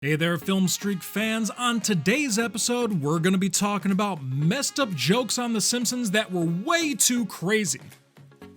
Hey there, Film Streak fans. On today's episode, we're going to be talking about messed up jokes on The Simpsons that were way too crazy.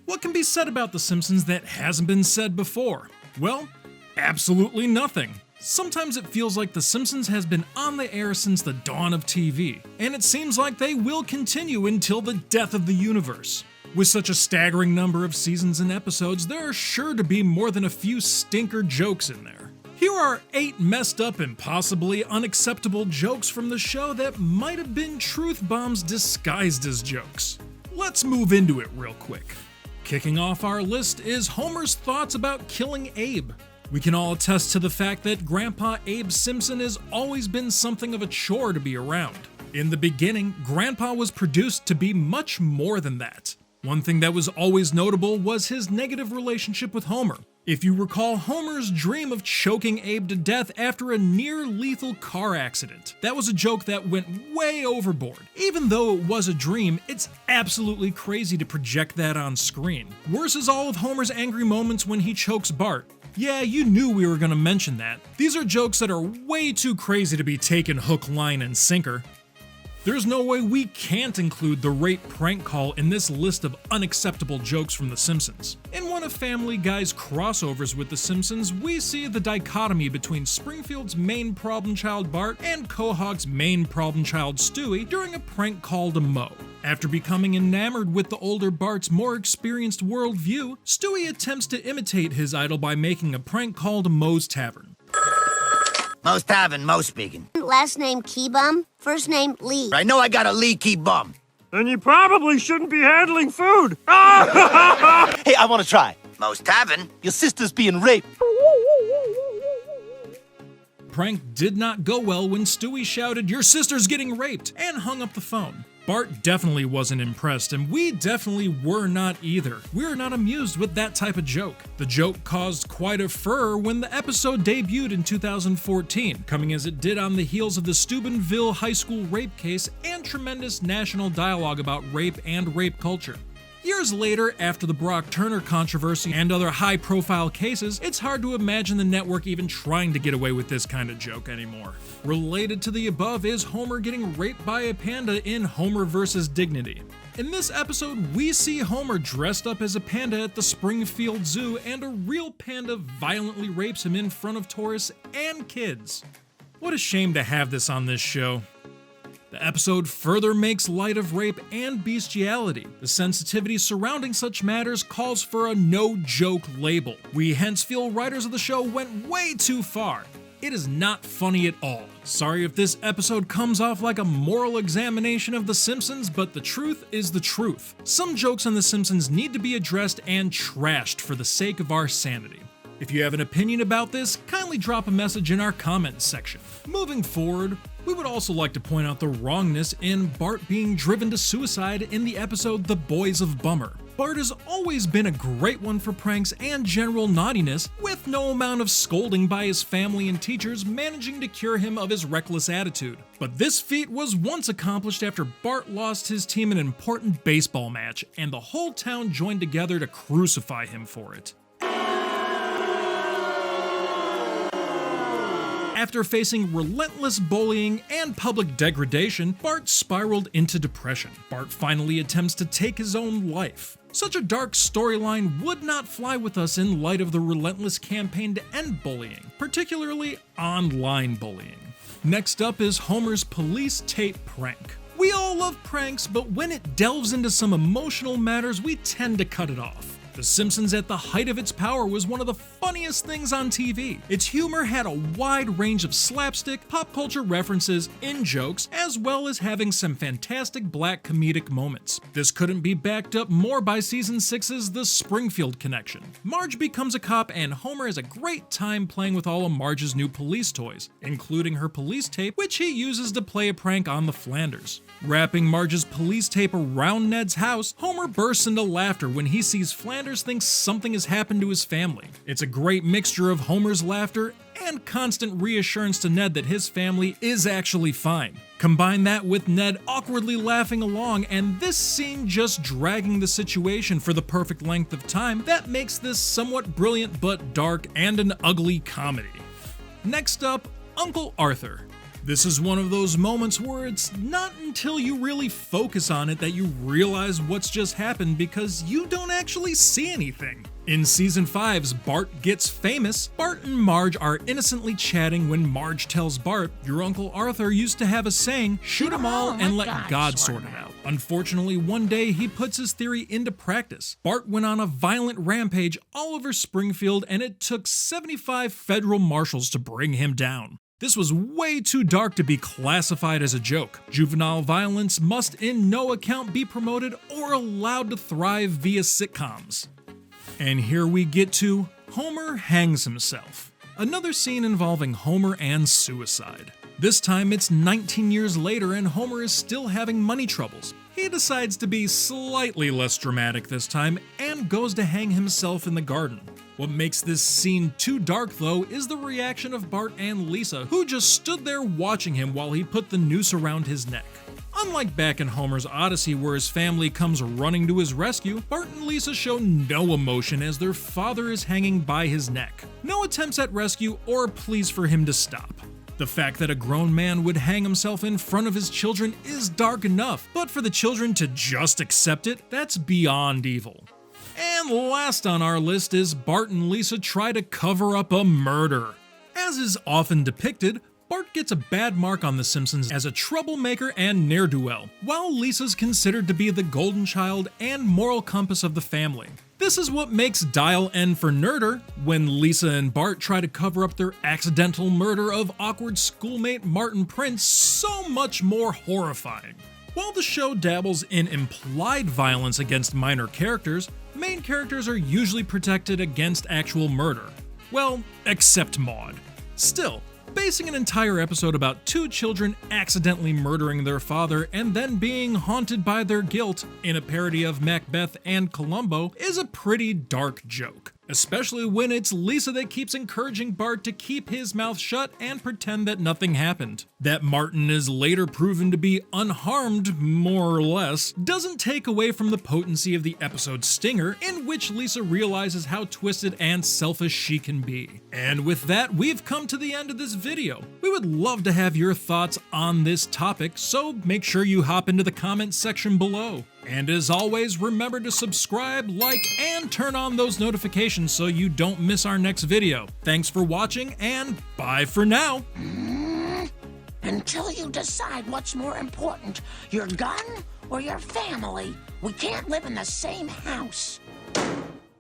What can be said about The Simpsons that hasn't been said before? Well, absolutely nothing. Sometimes it feels like The Simpsons has been on the air since the dawn of TV, and it seems like they will continue until the death of the universe. With such a staggering number of seasons and episodes, there are sure to be more than a few stinker jokes in there. Here are 8 messed up and possibly unacceptable jokes from the show that might have been truth bombs disguised as jokes. Let's move into it real quick. Kicking off our list is Homer's thoughts about killing Abe. We can all attest to the fact that Grandpa Abe Simpson has always been something of a chore to be around. In the beginning, Grandpa was produced to be much more than that. One thing that was always notable was his negative relationship with Homer. If you recall Homer's dream of choking Abe to death after a near-lethal car accident, that was a joke that went way overboard. Even though it was a dream, it's absolutely crazy to project that on screen. Worse is all of Homer's angry moments when he chokes Bart. Yeah, you knew we were going to mention that. These are jokes that are way too crazy to be taken hook, line, and sinker. There's no way we can't include the rape prank call in this list of unacceptable jokes from The Simpsons. In one of Family Guy's crossovers with The Simpsons, we see the dichotomy between Springfield's main problem child Bart and Quahog's main problem child Stewie during a prank call to Moe. After becoming enamored with the older Bart's more experienced worldview, Stewie attempts to imitate his idol by making a prank call to Moe's Tavern. Moe's Tavern, Moe speaking. Last name Keybum, first name Lee. I know I got a Lee Keybum. Then you probably shouldn't be handling food. Hey, I want to try. Moe's Tavern? Your sister's being raped. Prank did not go well when Stewie shouted, "Your sister's getting raped," and hung up the phone. Bart definitely wasn't impressed, and we definitely were not either. We were not amused with that type of joke. The joke caused quite a furor when the episode debuted in 2014, coming as it did on the heels of the Steubenville high school rape case and tremendous national dialogue about rape and rape culture. Years later, after the Brock Turner controversy and other high-profile cases, it's hard to imagine the network even trying to get away with this kind of joke anymore. Related to the above is Homer getting raped by a panda in Homer vs. Dignity. In this episode, we see Homer dressed up as a panda at the Springfield Zoo, and a real panda violently rapes him in front of tourists and kids. What a shame to have this on this show. The episode further makes light of rape and bestiality. The sensitivity surrounding such matters calls for a no-joke label. We hence feel writers of the show went way too far. It is not funny at all. Sorry if this episode comes off like a moral examination of The Simpsons, but the truth is the truth. Some jokes on The Simpsons need to be addressed and trashed for the sake of our sanity. If you have an opinion about this, kindly drop a message in our comments section. Moving forward, we would also like to point out the wrongness in Bart being driven to suicide in the episode The Boys of Bummer. Bart has always been a great one for pranks and general naughtiness, with no amount of scolding by his family and teachers managing to cure him of his reckless attitude. But this feat was once accomplished after Bart lost his team in an important baseball match, and the whole town joined together to crucify him for it. After facing relentless bullying and public degradation, Bart spiraled into depression. Bart finally attempts to take his own life. Such a dark storyline would not fly with us in light of the relentless campaign to end bullying, particularly online bullying. Next up is Homer's police tape prank. We all love pranks, but when it delves into some emotional matters, we tend to cut it off. The Simpsons at the height of its power was one of the funniest things on TV. Its humor had a wide range of slapstick, pop culture references, in-jokes, as well as having some fantastic black comedic moments. This couldn't be backed up more by Season 6's The Springfield Connection. Marge becomes a cop and Homer has a great time playing with all of Marge's new police toys, including her police tape, which he uses to play a prank on the Flanders. Wrapping Marge's police tape around Ned's house, Homer bursts into laughter when he sees Flanders thinks something has happened to his family. It's a great mixture of Homer's laughter and constant reassurance to Ned that his family is actually fine. Combine that with Ned awkwardly laughing along and this scene just dragging the situation for the perfect length of time, that makes this somewhat brilliant but dark and an ugly comedy. Next up, Uncle Arthur. This is one of those moments where it's not until you really focus on it that you realize what's just happened because you don't actually see anything. In season 5's Bart Gets Famous, Bart and Marge are innocently chatting when Marge tells Bart, "Your Uncle Arthur used to have a saying, shoot 'em all and let God sort it out." Unfortunately, one day he puts his theory into practice. Bart went on a violent rampage all over Springfield and it took 75 federal marshals to bring him down. This was way too dark to be classified as a joke. Juvenile violence must in no account be promoted or allowed to thrive via sitcoms. And here we get to Homer hangs himself. Another scene involving Homer and suicide. This time it's 19 years later and Homer is still having money troubles. He decides to be slightly less dramatic this time and goes to hang himself in the garden. What makes this scene too dark though is the reaction of Bart and Lisa, who just stood there watching him while he put the noose around his neck. Unlike back in Homer's Odyssey where his family comes running to his rescue, Bart and Lisa show no emotion as their father is hanging by his neck. No attempts at rescue or pleas for him to stop. The fact that a grown man would hang himself in front of his children is dark enough, but for the children to just accept it, that's beyond evil. And last on our list is Bart and Lisa try to cover up a murder. As is often depicted, Bart gets a bad mark on The Simpsons as a troublemaker and ne'er-do-well, while Lisa's considered to be the golden child and moral compass of the family. This is what makes Dial N for Nerder when Lisa and Bart try to cover up their accidental murder of awkward schoolmate Martin Prince so much more horrifying. While the show dabbles in implied violence against minor characters, main characters are usually protected against actual murder. Well, except Maude. Still, basing an entire episode about two children accidentally murdering their father and then being haunted by their guilt in a parody of Macbeth and Columbo is a pretty dark joke. Especially when it's Lisa that keeps encouraging Bart to keep his mouth shut and pretend that nothing happened. That Martin is later proven to be unharmed, more or less, doesn't take away from the potency of the episode's stinger, in which Lisa realizes how twisted and selfish she can be. And with that, we've come to the end of this video. We would love to have your thoughts on this topic, so make sure you hop into the comments section below. And as always, remember to subscribe, like, and turn on those notifications so you don't miss our next video. Thanks for watching, and bye for now! Until you decide what's more important, your gun or your family, we can't live in the same house.